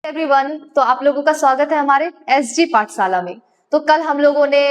Everyone, तो आप लोगों का स्वागत है हमारे एसजी पाठशाला में। तो कल हम लोगों ने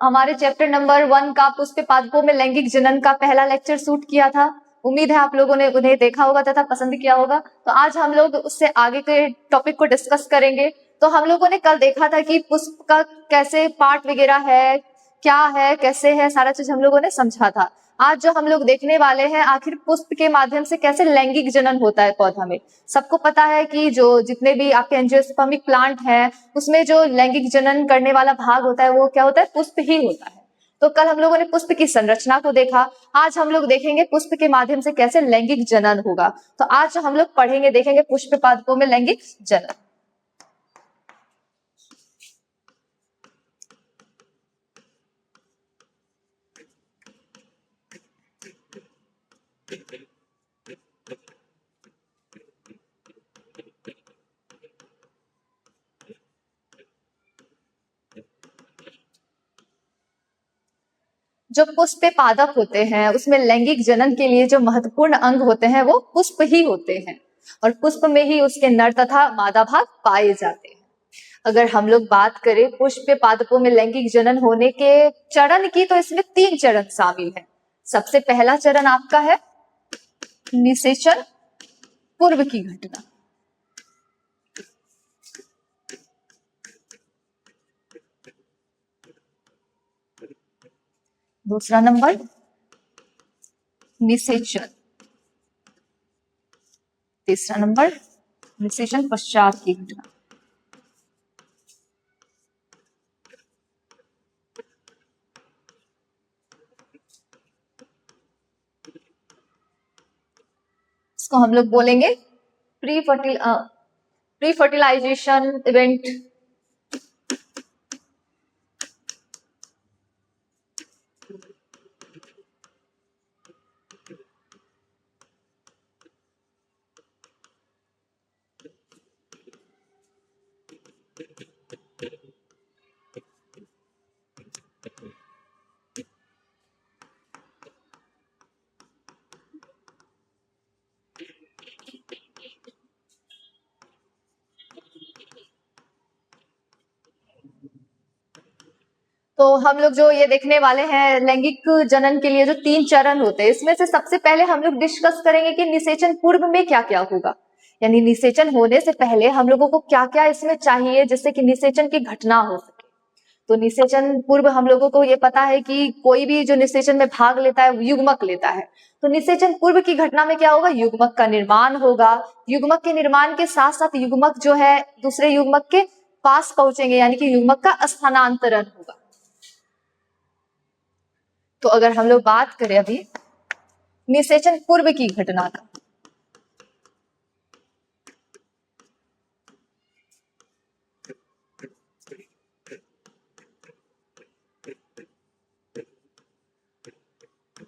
हमारे चैप्टर नंबर 1 का पुष्प पादपों में लैंगिक जनन का पहला लेक्चर शूट किया था। उम्मीद है आप लोगों ने उन्हें देखा होगा तथा पसंद किया होगा। तो आज हम लोग उससे आगे के टॉपिक को डिस्कस करेंगे। तो हम लोगों ने कल देखा था कि पुष्प का कैसे पार्ट वगैरह है, क्या है, कैसे है, सारा चीज हम लोगों ने समझा था। आज जो हम लोग देखने वाले हैं, आखिर पुष्प के माध्यम से कैसे लैंगिक जनन होता है पौधा में। सबको पता है कि जो जितने भी आपके एंजियोस्पर्मिक प्लांट है, उसमें जो लैंगिक जनन करने वाला भाग होता है वो क्या होता है, पुष्प ही होता है। तो कल हम लोगों ने पुष्प की संरचना को देखा। आज हम लोग देखेंगे पुष्प के माध्यम से कैसे लैंगिक जनन होगा। तो आज हम लोग पढ़ेंगे, देखेंगे पुष्प पादपों में लैंगिक जनन। जो पुष्प पादप होते हैं उसमें लैंगिक जनन के लिए जो महत्वपूर्ण अंग होते हैं वो पुष्प ही होते हैं, और पुष्प में ही उसके नर तथा मादा भाग पाए जाते हैं। अगर हम लोग बात करें पुष्प पादपों में लैंगिक जनन होने के चरण की, तो इसमें 3 चरण शामिल हैं। सबसे पहला चरण आपका है निषेचन पूर्व की घटना। दूसरा नंबर निषेचन। तीसरा नंबर निषेचन पश्चात की घटना। इसको हम लोग बोलेंगे प्री फर्टिलाइजेशन इवेंट। तो हम लोग जो ये देखने वाले हैं लैंगिक जनन के लिए जो 3 चरण होते हैं, इसमें से सबसे पहले हम लोग डिस्कस करेंगे कि निषेचन पूर्व में क्या क्या होगा। यानी निषेचन होने से पहले हम लोगों को क्या क्या इसमें चाहिए जिससे कि निषेचन की घटना हो सके। तो निषेचन पूर्व हम लोगों को ये पता है कि कोई भी जो निषेचन में भाग लेता है युग्मक लेता है। तो निषेचन पूर्व की घटना में क्या होगा, युग्मक का निर्माण होगा। युग्मक के निर्माण के साथ साथ युग्मक जो है दूसरे युग्मक के पास पहुंचेंगे, यानी कि युग्मक का स्थानांतरण होगा। तो अगर हम लोग बात करें अभी निषेचन पूर्व की घटना का,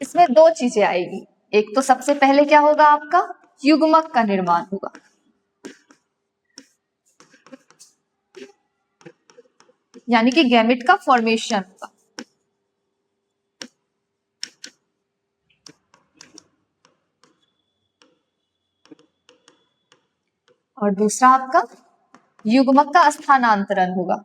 इसमें 2 चीजें आएगी। एक तो सबसे पहले क्या होगा, आपका युग्मक का निर्माण होगा। यानी कि गैमेट का फॉर्मेशन होगा। और दूसरा आपका युग्मक का स्थानांतरण होगा।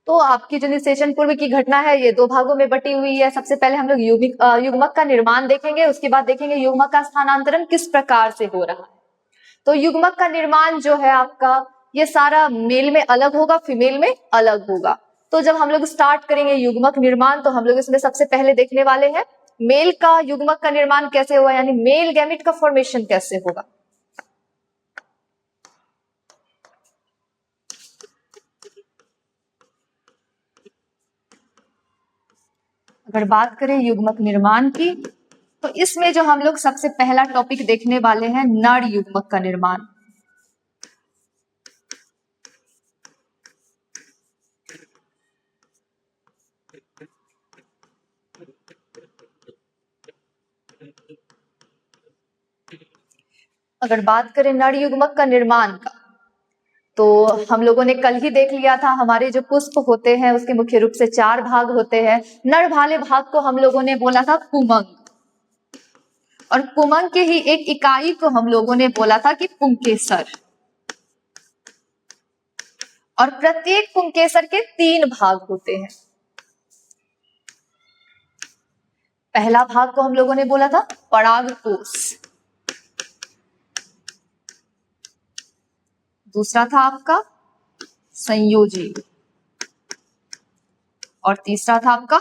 तो आपकी जो निषेचन पूर्व की घटना है ये 2 भागों में बटी हुई है। सबसे पहले हम लोग युग्मक का निर्माण देखेंगे, उसके बाद देखेंगे युग्मक का स्थानांतरण किस प्रकार से हो रहा है। तो युग्मक का निर्माण जो है आपका, ये सारा मेल में अलग होगा, फीमेल में अलग होगा। तो जब हम लोग स्टार्ट करेंगे युग्मक निर्माण, तो हम लोग इसमें सबसे पहले देखने वाले हैं मेल का युग्मक का निर्माण कैसे होगा, यानी मेल गैमेट का फॉर्मेशन कैसे होगा। अगर बात करें युग्मक निर्माण की, तो इसमें जो हम लोग सबसे पहला टॉपिक देखने वाले हैं नर युग्मक का निर्माण। अगर बात करें नर युग्मक का निर्माण का, तो हम लोगों ने कल ही देख लिया था, हमारे जो पुष्प होते हैं उसके मुख्य रूप से 4 भाग होते हैं। नर वाले भाग को हम लोगों ने बोला था पुमंग, और पुमंग के ही एक इकाई को हम लोगों ने बोला था कि पुंकेसर। और प्रत्येक पुंकेसर के 3 भाग होते हैं। पहला भाग को हम लोगों ने बोला था परागकोश, दूसरा था आपका संयोजी, और तीसरा था आपका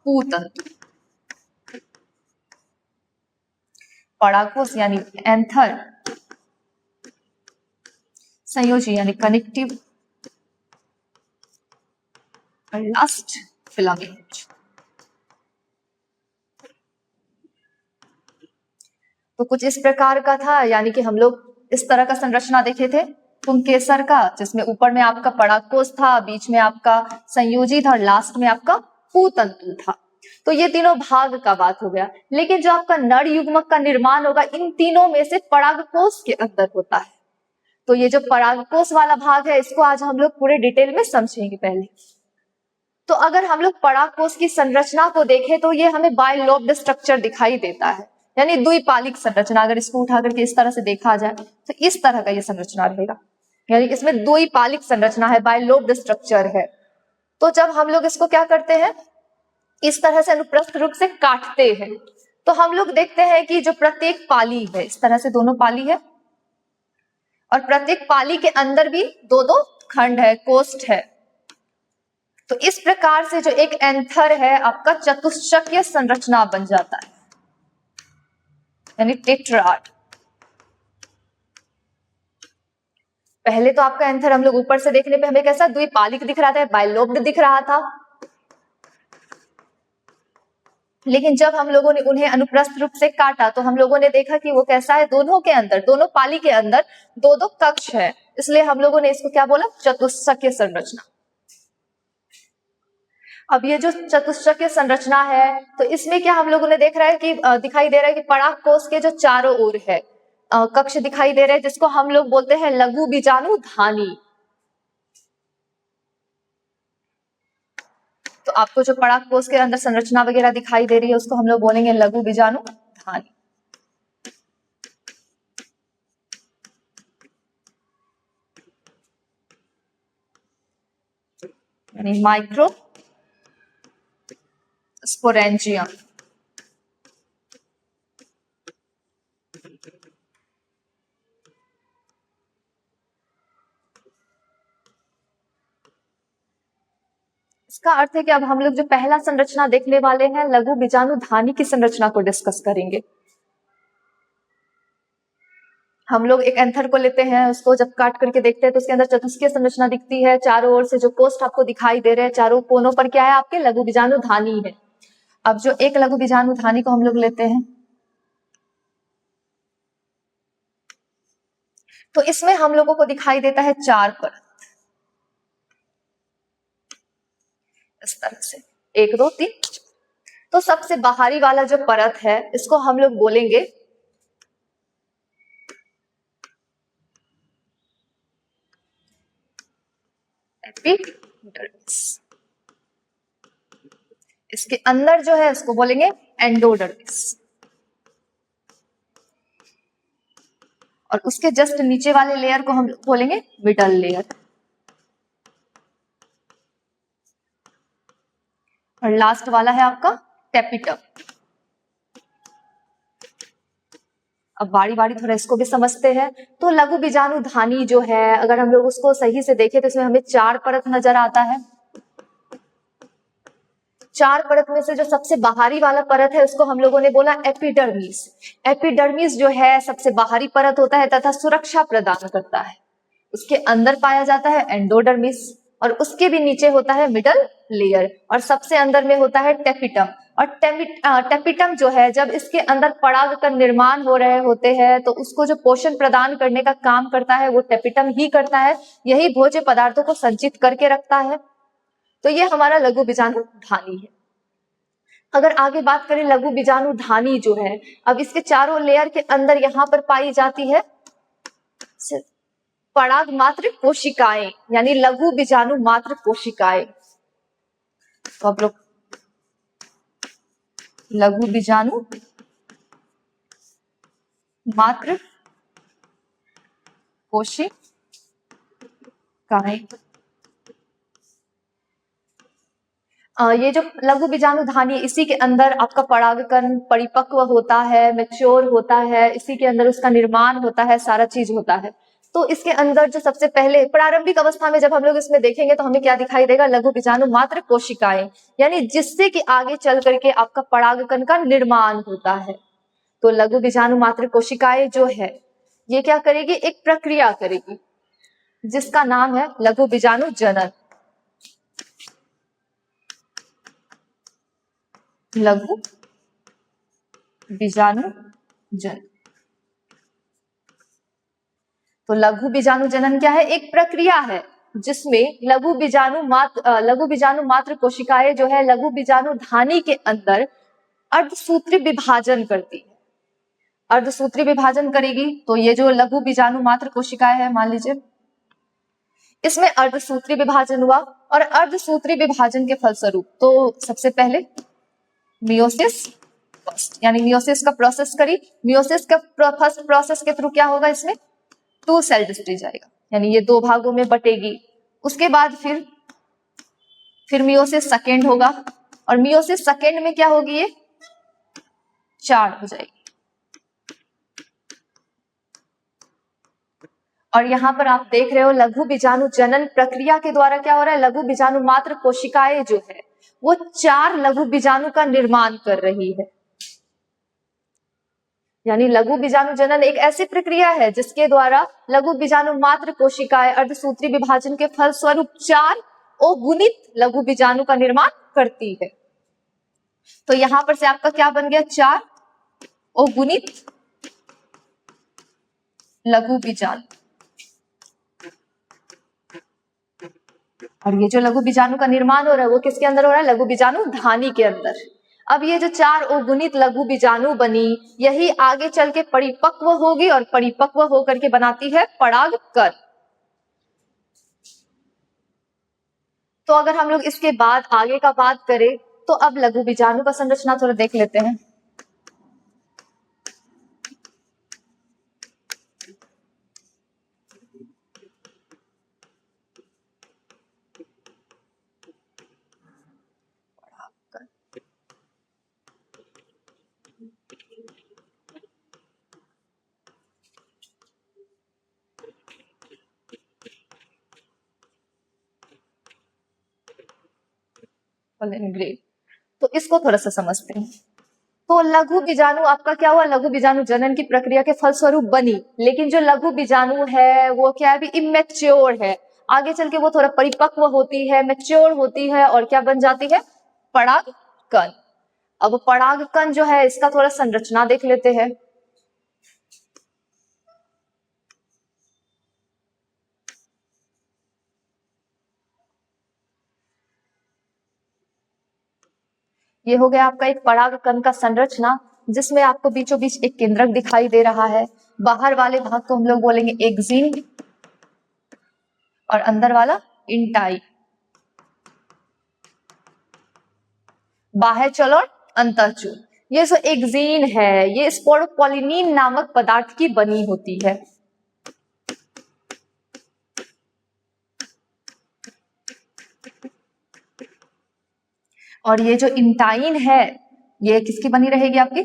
पूतंतु। परागकोश यानी एंथर, संयोजी यानी कनेक्टिव, और लास्ट फिलामेंट। तो कुछ इस प्रकार का था, यानी कि हम लोग इस तरह का संरचना देखे थे पुंकेसर का, जिसमें ऊपर में आपका परागकोश था, बीच में आपका संयोजी था, और लास्ट में आपका पूतंतु था। तो ये तीनों भाग का बात हो गया। लेकिन जो आपका नर युग्मक का निर्माण होगा इन तीनों में से परागकोश के अंदर होता है। तो ये जो परागकोश वाला भाग है इसको आज हम लोग पूरे डिटेल में समझेंगे। पहले तो अगर हम लोग परागकोश की संरचना को देखें तो ये हमें बाइलोब्ड स्ट्रक्चर दिखाई देता है, यानी द्विपालिक संरचना। अगर इसको उठा करके इस तरह से देखा जाए तो इस तरह का ये संरचना रहेगा, यानी इसमें द्विपालिक संरचना है, बाइलोब्ड स्ट्रक्चर है। तो जब हम लोग इसको क्या करते हैं, इस तरह से अनुप्रस्थ रूप से काटते हैं, तो हम लोग देखते हैं कि जो प्रत्येक पाली है, इस तरह से दोनों पाली है, और प्रत्येक पाली के अंदर भी 2-2 खंड है, कोष्ठ है। तो इस प्रकार से जो एक एंथर है आपका चतुष्चक्रीय संरचना बन जाता है, यानी टेट्राड। पहले तो आपका एंथर हम लोग ऊपर से देखने पे हमें कैसा द्विपालिक दिख रहा था, बाइलोब्ड दिख रहा था। लेकिन जब हम लोगों ने उन्हें अनुप्रस्थ रूप से काटा तो हम लोगों ने देखा कि वो कैसा है, दोनों के अंदर, दोनों पाली के अंदर 2-2 कक्ष है, इसलिए हम लोगों ने इसको क्या बोला, चतुष्चक्रीय संरचना। अब ये जो चतुष्चक्रीय संरचना है तो इसमें क्या हम लोगों ने देख रहा है कि दिखाई दे रहा है कि परागकोश के जो चारों ओर है कक्ष दिखाई दे रहे हैं, जिसको हम लोग बोलते हैं लघु बीजाणु धानी। तो आपको जो परागकोश के अंदर संरचना वगैरह दिखाई दे रही है उसको हम लोग बोलेंगे लघु बीजाणु धानी। यानी माइक्रो स्पोरेंजियम। इसका अर्थ है कि अब हम लोग जो पहला संरचना देखने वाले हैं लघु बीजाणु धानी की संरचना को डिस्कस करेंगे। हम लोग एक एंथर को लेते हैं, उसको जब काट करके देखते हैं तो उसके अंदर चतुष्कीय संरचना दिखती है, चारों ओर से जो कोष्ठ आपको दिखाई दे रहे हैं, चारों कोनों पर क्या है, आपके लघु बीजाणु धानी है। अब जो एक लघु बीजाणु धानी को हम लोग लेते हैं तो इसमें हम लोगों को दिखाई देता है 4 परत, इस तरह से 1 2 3। तो सबसे बाहरी वाला जो परत है इसको हम लोग बोलेंगे एपिडर्मिस। इसके अंदर जो है इसको बोलेंगे एंडोडर्मिस, और उसके जस्ट नीचे वाले लेयर को हम बोलेंगे मिडल लेयर, और लास्ट वाला है आपका टेपिटम। अब बारी बारी थोड़ा इसको भी समझते हैं। तो लघु बीजाणु धानी जो है अगर हम लोग उसको सही से देखें तो इसमें हमें 4 परत नजर आता है। 4 परत में से जो सबसे बाहरी वाला परत है उसको हम लोगों ने बोला एपिडर्मिस। एपिडर्मिस जो है सबसे बाहरी परत होता है तथा सुरक्षा प्रदान करता है। उसके अंदर पाया जाता है एंडोडर्मिस, और उसके भी नीचे होता है मिडल लेयर, और सबसे अंदर में होता है टेपिटम। और टेपिटम जो है जब इसके अंदर पराग का निर्माण हो रहे होते हैं तो उसको जो पोषण प्रदान करने का काम करता है वो टेपिटम ही करता है, यही भोज्य पदार्थों को संचित करके रखता है। तो ये हमारा लघु बीजाणु धानी है। अगर आगे बात करें लघु बीजाणु धानी जो है, अब इसके चारों लेयर के अंदर यहाँ पर पाई जाती है पराग मात्र कोशिकाएं यानी लघु बीजाणु मात्र कोशिकाएं। तो आप लोग लघु बीजाणु मात्र कोशिकाएं। ये जो लघु बीजाणु धानी, इसी के अंदर आपका परागकण परिपक्व होता है, मैच्योर होता है, इसी के अंदर उसका निर्माण होता है, सारा चीज होता है। तो इसके अंदर जो सबसे पहले प्रारंभिक अवस्था में जब हम लोग इसमें देखेंगे तो हमें क्या दिखाई देगा, लघु बीजाणु मात्र कोशिकाएं, यानी जिससे कि आगे चल करके आपका परागकण का निर्माण होता है। तो लघु बीजाणु मात्र कोशिकाएं जो है ये क्या करेगी, एक प्रक्रिया करेगी जिसका नाम है लघु बीजाणु जनन। लघु बीजाणु जनन। तो लघु बीजाणु जनन क्या है, एक प्रक्रिया है जिसमें लघु बीजाणु मात्र कोशिकाएं जो है लघु बीजाणु धानी के अंदर अर्धसूत्री विभाजन करती है। अर्धसूत्री विभाजन करेगी तो ये जो लघु बीजाणु मात्र कोशिकाएं है, मान लीजिए इसमें अर्धसूत्री विभाजन हुआ, और अर्धसूत्री विभाजन के फलस्वरूप तो सबसे पहले मियोसिस यानी मियोसिस का प्रोसेस करी। मियोसिस का फर्स्ट प्रोसेस के थ्रू क्या होगा, इसमें 2 सेल डिविजन जाएगा, यानी ये 2 भागों में बटेगी। उसके बाद फिर मियोसिस सेकेंड होगा, और मियोसिस सेकेंड में क्या होगी, ये 4 हो जाएगी। और यहाँ पर आप देख रहे हो लघु बीजाणु जनन प्रक्रिया के द्वारा क्या हो रहा है, लघु बीजाणु मात्र कोशिकाएं जो है वो 4 लघु बीजाणु का निर्माण कर रही है। यानी लघु बीजाणु जनन एक ऐसी प्रक्रिया है जिसके द्वारा लघु बीजाणु मात्र कोशिकाएं अर्धसूत्री विभाजन के फलस्वरूप 4 अगुणित लघु बीजाणु का निर्माण करती है। तो यहां पर से आपका क्या बन गया, 4 अगुणित लघु बीजाणु। और ये जो लघु बीजाणु का निर्माण हो रहा है वो किसके अंदर हो रहा है, लघु बीजाणु धानी के अंदर। अब ये जो 4 अगुणित लघु बीजाणु बनी, यही आगे चल के परिपक्व होगी, और परिपक्व होकर के बनाती है परागकण। तो अगर हम लोग इसके बाद आगे का बात करें तो अब लघु बीजाणु का संरचना थोड़ा देख लेते हैं। ग्रेट, तो इसको थोड़ा सा समझते हैं। तो लघु बीजाणु आपका क्या हुआ, लघु बीजाणु जनन की प्रक्रिया के फलस्वरूप बनी, लेकिन जो लघु बीजाणु है वो क्या है, अभी इमेच्योर है। आगे चल के वो थोड़ा परिपक्व होती है, मैच्योर होती है, और क्या बन जाती है, परागकण। अब परागकण जो है इसका थोड़ा संरचना देख लेते हैं। ये हो गया आपका एक परागकण का संरचना, जिसमें आपको बीचों बीच एक केंद्रक दिखाई दे रहा है। बाहर वाले भाग को हम लोग बोलेंगे एक्सिन, और अंदर वाला इंटाई। बाह्यचल और अंतःचूल। ये जो एक्सिन है ये स्पोरोपोलिनिन नामक पदार्थ की बनी होती है। और ये जो इंटाइन है ये किसकी बनी रहेगी, आपकी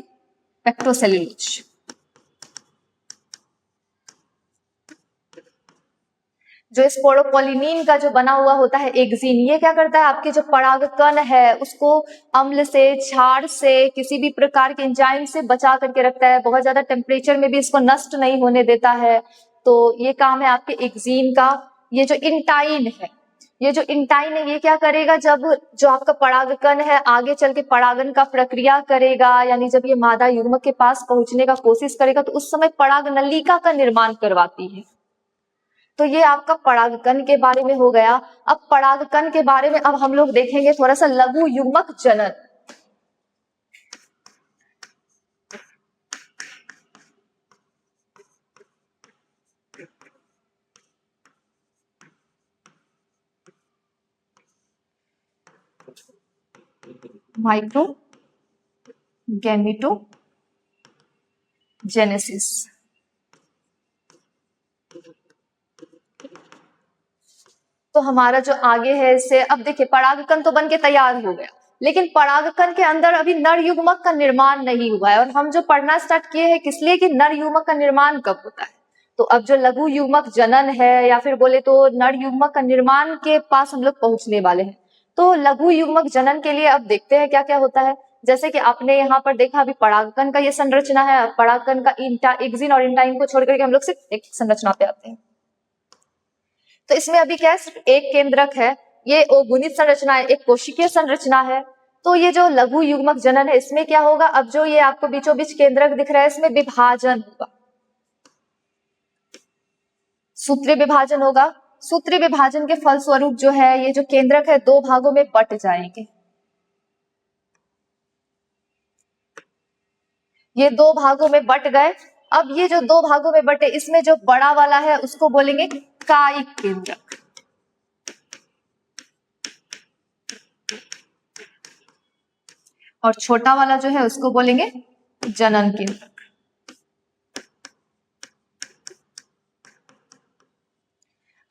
पेक्टोसेल्यूलोज। जो स्पोरोपोलिनिन का जो बना हुआ होता है एक्सिन, ये क्या करता है, आपके जो परागकण है उसको अम्ल से, क्षार से, किसी भी प्रकार के एंजाइम से बचा करके रखता है। बहुत ज्यादा टेम्परेचर में भी इसको नष्ट नहीं होने देता है। तो ये काम है आपके एक्सिन का। ये जो इंटाइन है, ये जो इंटाइन है ये क्या करेगा, जब जो आपका परागकण है आगे चल के परागन का प्रक्रिया करेगा, यानी जब ये मादा युग्मक के पास पहुंचने का कोशिश करेगा तो उस समय पराग नलिका का निर्माण करवाती है। तो ये आपका परागकण के बारे में हो गया। अब परागकण के बारे में अब हम लोग देखेंगे थोड़ा सा लघु युग्मक जनन। Micro gametogenesis. तो हमारा जो आगे है इससे, अब देखिए परागकण तो बन के तैयार हो गया, लेकिन परागकण के अंदर अभी नर युग्मक का निर्माण नहीं हुआ है। और हम जो पढ़ना स्टार्ट किए हैं किस लिए, कि नर युग्मक का निर्माण कब होता है। तो अब जो लघु युग्मक जनन है या फिर बोले तो नर युग्मक का निर्माण के पास हम लोग पहुंचने वाले हैं। तो लघु युग्मक जनन के लिए अब देखते हैं क्या क्या होता है। जैसे कि आपने यहाँ पर देखा अभी परागकण का ये संरचना है। परागकण का एक्सिन और इंटाइन को छोड़ करके हम लोग सिर्फ एक संरचना पे आते हैं। तो इसमें अभी क्या है, सिर्फ एक केंद्रक है, ये ओगुणित संरचना है, एक कोशिकीय संरचना है। तो ये जो लघु युग्मक जनन है इसमें क्या होगा, अब जो ये आपको बीचों बीच केंद्रक दिख रहा है इसमें विभाजन होगा, सूत्रीय विभाजन होगा। सूत्रीय विभाजन के फलस्वरूप जो है ये जो केंद्रक है दो भागों में बट जाएंगे। ये दो भागों में बट गए। अब ये जो दो भागों में बटे इसमें जो बड़ा वाला है उसको बोलेंगे कायिक केंद्रक, और छोटा वाला जो है उसको बोलेंगे जनन केंद्रक।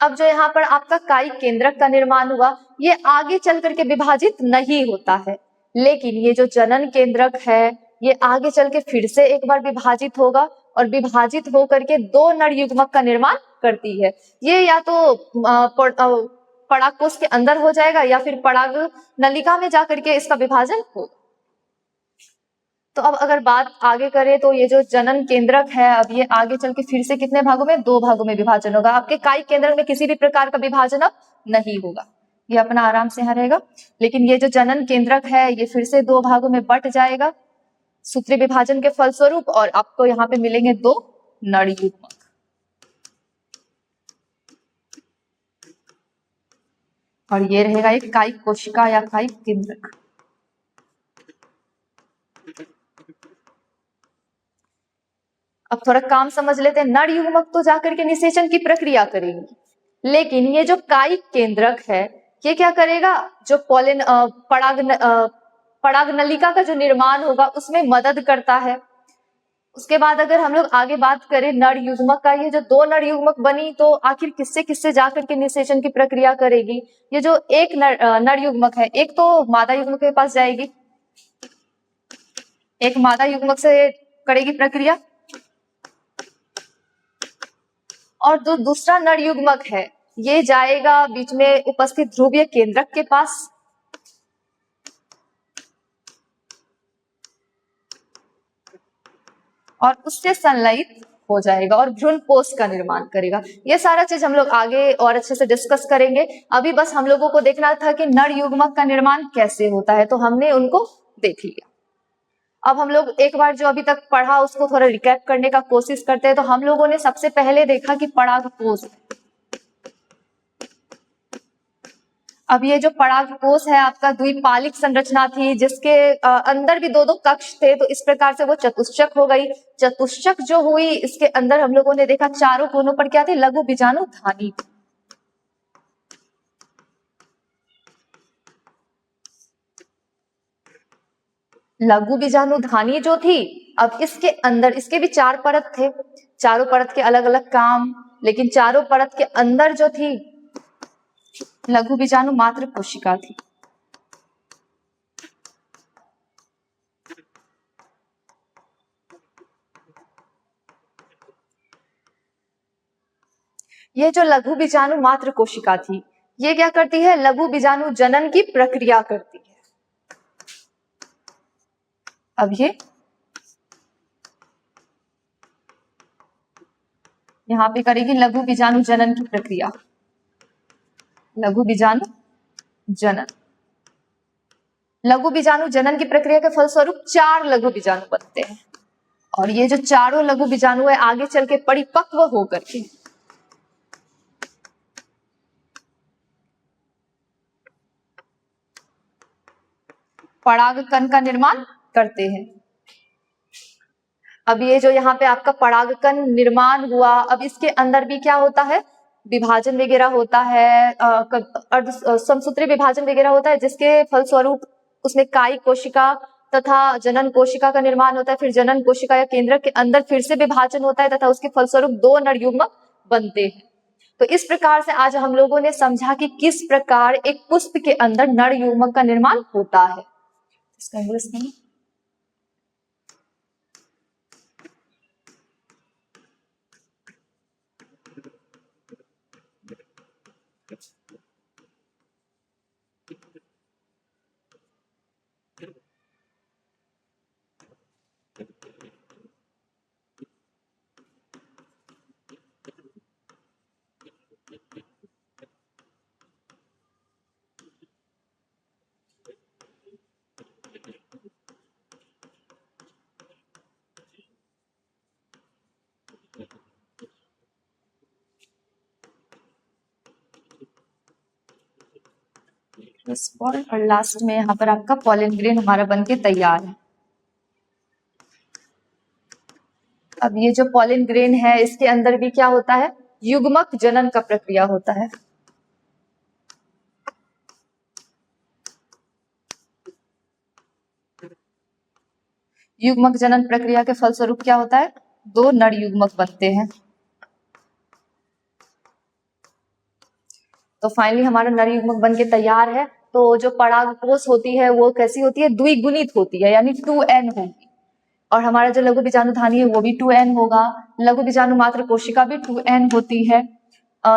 अब जो यहाँ पर आपका कायिक केंद्रक का निर्माण हुआ ये आगे चल करके विभाजित नहीं होता है, लेकिन ये जो जनन केंद्रक है ये आगे चल के फिर से एक बार विभाजित होगा और विभाजित होकर के दो नर युग्मक का निर्माण करती है। ये या तो परागकोश के अंदर हो जाएगा या फिर पराग नलिका में जाकर के इसका विभाजन होगा। तो अब अगर बात आगे करें तो ये जो जनन केंद्रक है अब ये आगे चल के फिर से कितने भागों में, दो भागों में विभाजन होगा। आपके कायिक केंद्रक में किसी भी प्रकार का विभाजन अब नहीं होगा, ये अपना आराम से यहाँ रहेगा। लेकिन ये जो जनन केंद्रक है ये फिर से दो भागों में बट जाएगा सूत्रीय विभाजन के फलस्वरूप, और आपको यहाँ पे मिलेंगे दो नर युग्मक। और ये रहेगा एक कायिक कोशिका या कायिक केंद्रक। अब थोड़ा काम समझ लेते हैं। नर युग्मक तो जाकर के निषेचन की प्रक्रिया करेंगे, लेकिन ये जो कायिक केंद्रक है ये क्या करेगा, जो पोलन पराग नलिका का जो निर्माण होगा उसमें मदद करता है। उसके बाद अगर हम लोग आगे बात करें नर युग्मक का, ये जो दो नर युग्मक बनी तो आखिर किससे किससे जाकर के निषेचन की प्रक्रिया करेगी। ये जो एक नर युग्मक है एक तो मादा युग्मक के पास जाएगी, एक मादा युग्मक से करेगी प्रक्रिया, और जो दूसरा नर युग्मक है ये जाएगा बीच में उपस्थित ध्रुवीय केंद्रक के पास, और उससे संलयित हो जाएगा और भ्रूण पोष का निर्माण करेगा। ये सारा चीज हम लोग आगे और अच्छे से डिस्कस करेंगे। अभी बस हम लोगों को देखना था कि नर युग्मक का निर्माण कैसे होता है, तो हमने उनको देख लिया। अब हम लोग एक बार जो अभी तक पढ़ा उसको थोड़ा रिकैप करने का कोशिश करते हैं। तो हम लोगों ने सबसे पहले देखा कि परागकोश, अब ये जो परागकोश है आपका द्विपालिक संरचना थी जिसके अंदर भी दो दो कक्ष थे, तो इस प्रकार से वो चतुष्चक हो गई। चतुष्चक जो हुई इसके अंदर हम लोगों ने देखा चारों कोनों पर क्या थे, लघु बीजाणु धानी। लघु बीजाणु धानी जो थी, अब इसके अंदर इसके भी चार परत थे, चारों परत के अलग अलग काम, लेकिन चारों परत के अंदर जो थी लघु बीजाणु मात्र कोशिका थी। ये जो लघु बीजाणु मात्र कोशिका थी ये क्या करती है, लघु बीजाणु जनन की प्रक्रिया करती है। अब ये यहां पे करेगी लघु बीजाणु जनन की प्रक्रिया, लघु बीजाणु जनन। लघु बीजाणु जनन की प्रक्रिया के फलस्वरूप चार लघु बीजाणु बनते हैं, और ये जो चारों लघु बीजाणु है आगे चल के परिपक्व होकर के परागकण का निर्माण करते हैं। अब ये जो यहाँ पे आपका परागकण निर्माण हुआ, अब इसके अंदर भी क्या होता है, विभाजन वगैरह होता है, समसूत्री विभाजन वगैरह होता है, जिसके फलस्वरूप उसमें कायिक कोशिका तथा जनन कोशिका का निर्माण होता है। फिर जनन कोशिका या केंद्रक के अंदर फिर से विभाजन होता है तथा उसके फलस्वरूप 2 नर युग्मक बनते हैं। तो इस प्रकार से आज हम लोगों ने समझा कि किस प्रकार एक पुष्प के अंदर नर युग्मक का निर्माण होता है। इसका इंग्लिश में और लास्ट में यहाँ पर आपका पॉलन ग्रेन हमारा बनके तैयार है। अब ये जो पॉलन ग्रेन है इसके अंदर भी क्या होता है, युग्मक जनन का प्रक्रिया होता है। युग्मक जनन प्रक्रिया के फलस्वरूप क्या होता है, 2 नर युग्मक बनते हैं। तो फाइनली हमारा नर युग्मक बन के तैयार है। तो जो परागकोश होती है वो कैसी होती है, द्विगुणित होती है, यानी 2n होगी। और हमारा जो लघु बीजाणुधानी है वो भी 2n होगा। लघु बीजाणु मात्र कोशिका भी 2n होती है।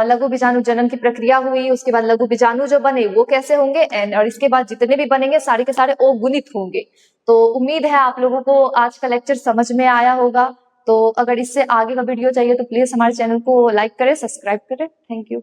लघु बीजाणु जनन की प्रक्रिया हुई, उसके बाद लघु बीजाणु जो बने वो कैसे होंगे, n, और इसके बाद जितने भी बनेंगे सारे के सारे O गुणित होंगे। तो उम्मीद है आप लोगों को आज का लेक्चर समझ में आया होगा। तो अगर इससे आगे का वीडियो चाहिए तो प्लीज हमारे चैनल को लाइक करें, सब्सक्राइब करें। Thank you.